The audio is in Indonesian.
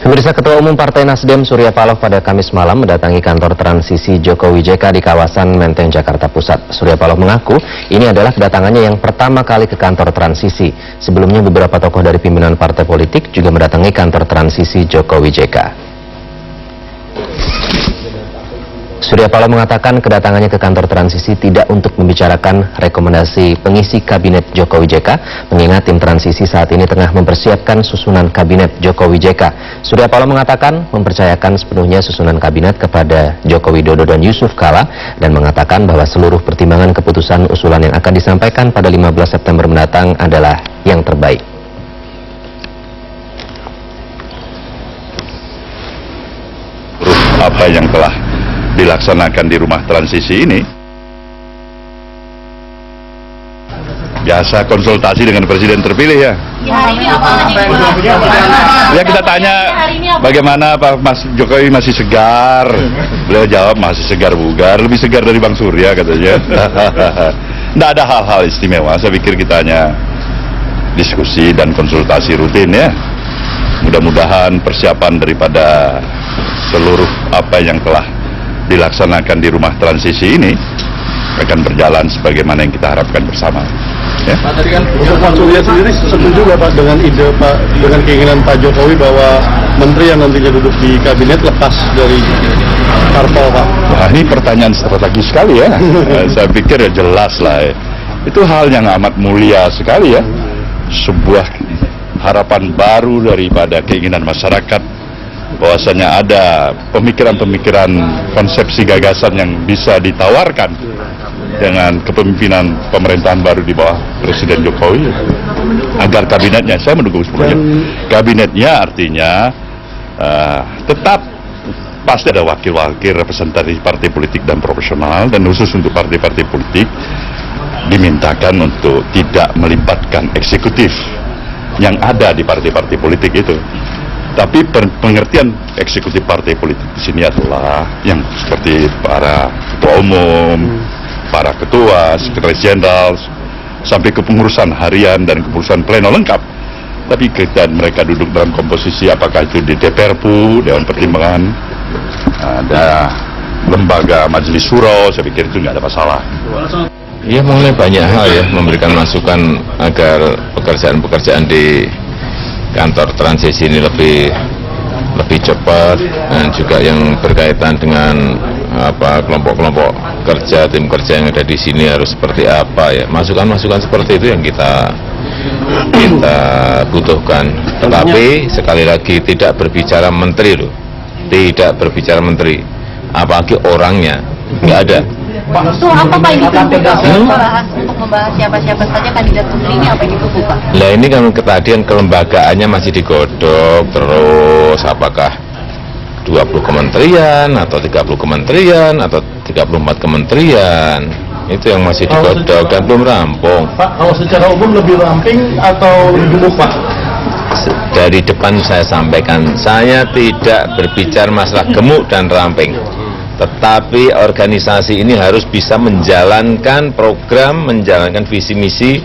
Pemirsa, Ketua Umum Partai Nasdem Surya Paloh pada Kamis malam mendatangi kantor transisi Jokowi JK di kawasan Menteng, Jakarta Pusat. Surya Paloh mengaku ini adalah kedatangannya yang pertama kali ke kantor transisi. Sebelumnya beberapa tokoh dari pimpinan partai politik juga mendatangi kantor transisi Jokowi JK. Surya Paloh mengatakan kedatangannya ke kantor transisi tidak untuk membicarakan rekomendasi pengisi kabinet Jokowi JK, mengingat tim transisi saat ini tengah mempersiapkan susunan kabinet Jokowi JK. Surya Paloh mengatakan mempercayakan sepenuhnya susunan kabinet kepada Joko Widodo dan Yusuf Kala, dan mengatakan bahwa seluruh pertimbangan keputusan usulan yang akan disampaikan pada 15 September mendatang adalah yang terbaik. Apa yang telah dilaksanakan di rumah transisi ini, biasa konsultasi dengan presiden terpilih ya. Hari ini apa? Ya kita tanya bagaimana Pak Mas Jokowi masih segar. Beliau jawab masih segar bugar, lebih segar dari Bang Surya katanya. Tidak ada hal-hal istimewa, saya pikir kita hanya diskusi dan konsultasi rutin ya. Mudah-mudahan persiapan daripada seluruh apa yang telah dilaksanakan di rumah transisi ini akan berjalan sebagaimana yang kita harapkan bersama. Ya. Pak, tadi kan untuk Pak Surya sendiri setuju nggak Pak dengan ide Pak, dengan keinginan Pak Jokowi bahwa menteri yang nantinya duduk di kabinet lepas dari parpol, Pak? Wah, ini pertanyaan strategis sekali ya. Saya pikir ya jelas lah ya. Itu hal yang amat mulia sekali ya. Sebuah harapan baru daripada keinginan masyarakat, bahwasanya ada pemikiran-pemikiran, konsepsi gagasan yang bisa ditawarkan dengan kepemimpinan pemerintahan baru di bawah Presiden Jokowi agar kabinetnya, saya mendukung sepenuhnya. Kabinetnya artinya tetap pasti ada wakil-wakil representatif partai politik dan profesional, dan khusus untuk partai-partai politik dimintakan untuk tidak melibatkan eksekutif yang ada di partai-partai politik itu. Tapi pengertian eksekutif partai politik di sini adalah yang seperti para ketua umum, para ketua, sekretaris jenderal, sampai kepengurusan harian dan kepengurusan pleno lengkap. Tapi ketika mereka duduk dalam komposisi apakah itu di DPRPU, Dewan Pertimbangan, ada lembaga Majelis Syuro, saya pikir itu nggak ada masalah. Ya, mengenai banyak hal ya, memberikan masukan agar pekerjaan-pekerjaan di kantor transisi ini lebih cepat, dan juga yang berkaitan dengan kelompok-kelompok kerja, tim kerja yang ada di sini harus seperti apa ya. Masukan-masukan seperti itu yang kita butuhkan. Tetapi sekali lagi tidak berbicara menteri loh, tidak berbicara menteri, apalagi orangnya nggak ada. Itu apa Pak ini pembahasan untuk membahas siapa-siapa saja kandidat menteri ini, apa yang ditunggu Pak? Lah ini kan tadi kelembagaannya masih digodok terus, apakah 20 kementerian atau 30 kementerian atau 34 kementerian, itu yang masih digodok dan belum rampung. Pak, kalau secara umum lebih ramping atau lebih gemuk Pak? Dari depan saya sampaikan, saya tidak berbicara masalah gemuk dan ramping, tetapi organisasi ini harus bisa menjalankan program, menjalankan visi misi